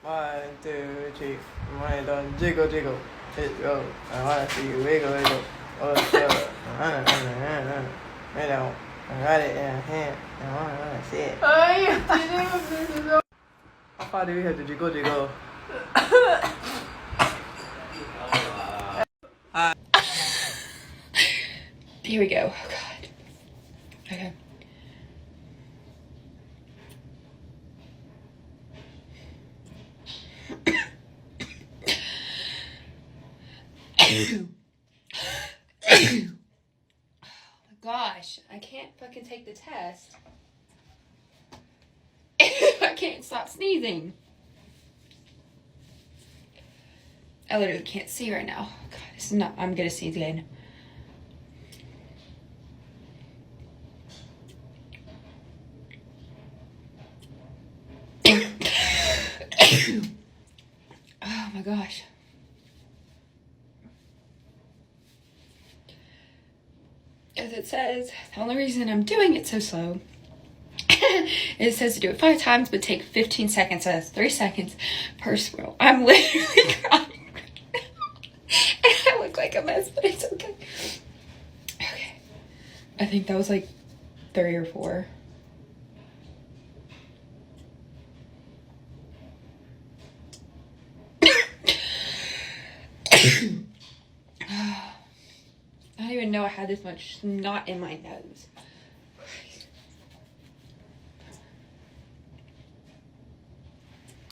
1, 2, 3. Money done. Jiggle, jiggle. Let's go. I wanna see you wiggle, wiggle. Oh, so. Lay down. I got it in a hand. I wanna see it. How far do we have to jiggle, jiggle? Here we go. Oh God. Okay. Oh my gosh, I can't fucking take the test. I can't stop sneezing. I literally can't see right now. God, this is not, I'm gonna sneeze again. Oh my gosh. As it says, the only reason I'm doing it so slow, it says to do it 5 times, but take 15 seconds. So that's 3 seconds per swirl. I'm literally crying right now. And I look like a mess, but it's okay. Okay. I think that was like 3 or 4. I don't even know I had this much snot in my nose.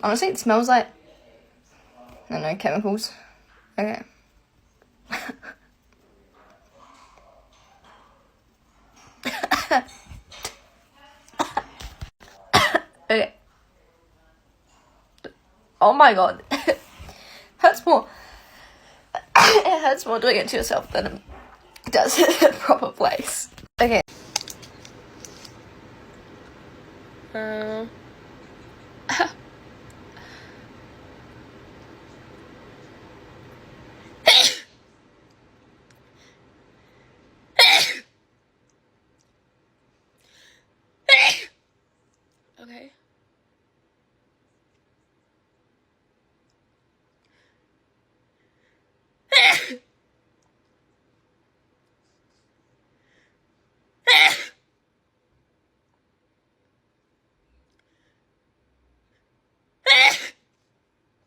Honestly, it smells like, I don't know, chemicals. Okay. Okay. Oh my God. It hurts more. It hurts more doing it to yourself than it does in a proper place. Okay. Okay.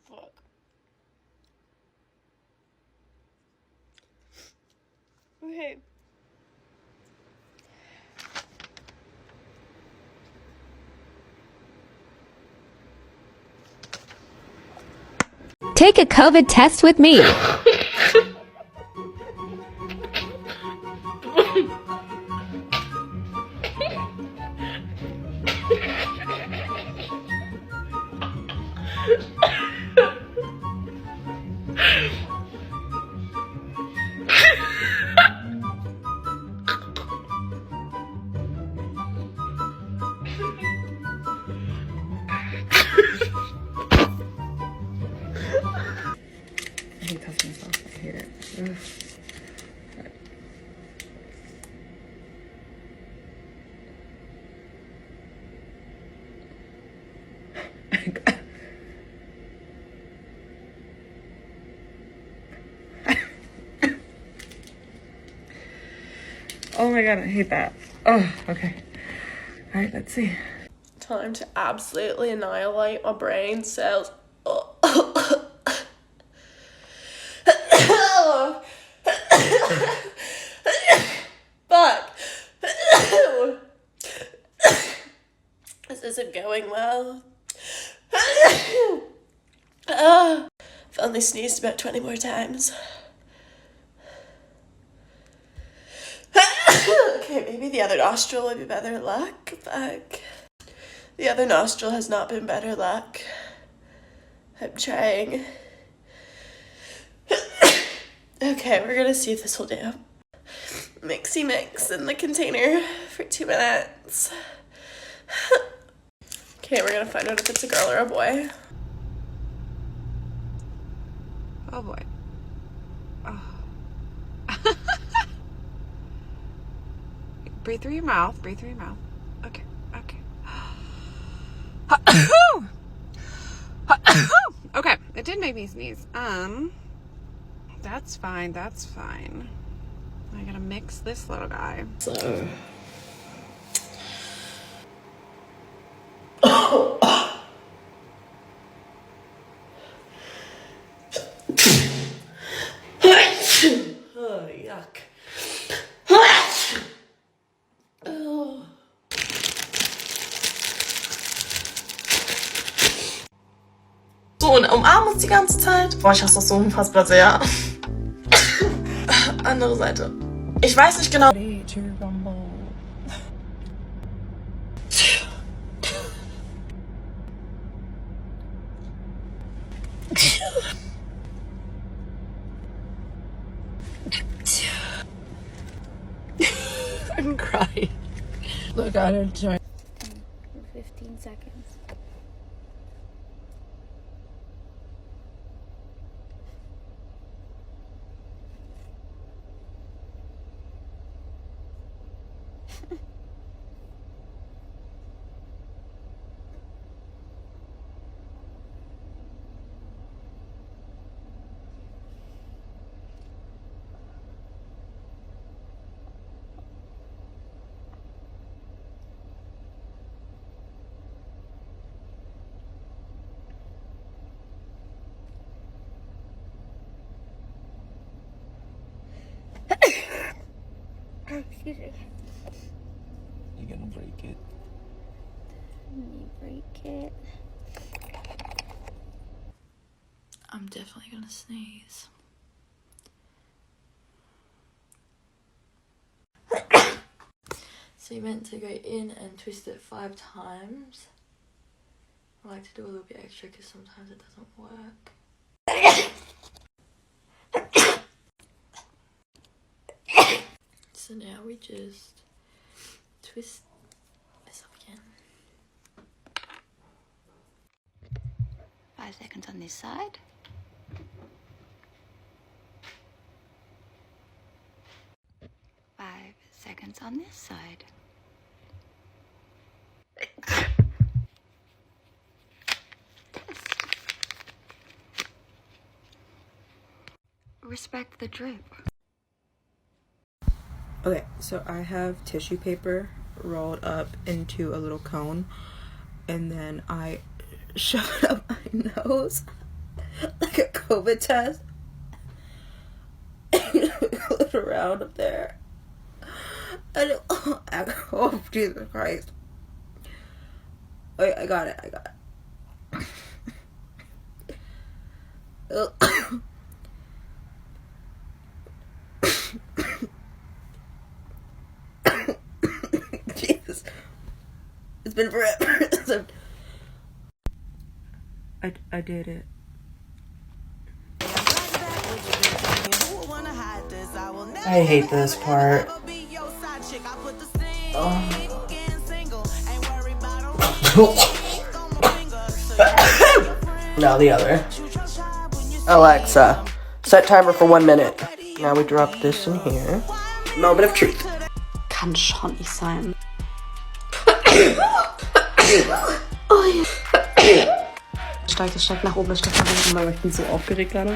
Fuck. Okay. Take a COVID test with me. I hate touching myself. I hate it. Ugh. Oh my God, I hate that. Oh, okay. All right, let's see. Time to absolutely annihilate my brain cells. Fuck. This isn't going well. I've only sneezed about 20 more times. Okay, maybe the other nostril would be better luck. Fuck. The other nostril has not been better luck. I'm trying. Okay, we're gonna see if this will do. Mixy mix in the container for 2 minutes. Okay, we're gonna find out if it's a girl or a boy. Oh boy. Oh. Breathe through your mouth. Breathe through your mouth. Okay. Okay. baby sneeze. That's fine. That's fine. I gotta mix this little guy. So. Oh, yuck. Oh. So, und umarmen uns die ganze Zeit. Boah, ich hasse das so unfassbar sehr. Andere Seite. Ich weiß nicht genau. I'm crying. Look, I didn't join. 15 seconds. Excuse me. You're gonna break it. Let me break it. I'm definitely gonna sneeze. So you meant to go in and twist it 5 times. I like to do a little bit extra because sometimes it doesn't work. So now we just twist this up again. 5 seconds on this side. 5 seconds on this side. Respect the drip. Okay, so I have tissue paper rolled up into a little cone, and then I shove it up my nose like a COVID test. Float around up there. And oh, Jesus Christ. Wait, I got it. Jesus. It's been forever. I did it. I hate this part. Now the other. Alexa, set timer for 1 minute. Now we drop this in here. Moment of truth. Kann schon nicht sein. Steigt nach oben, das steigt nach oben, weil ich bin so aufgeregt gerade.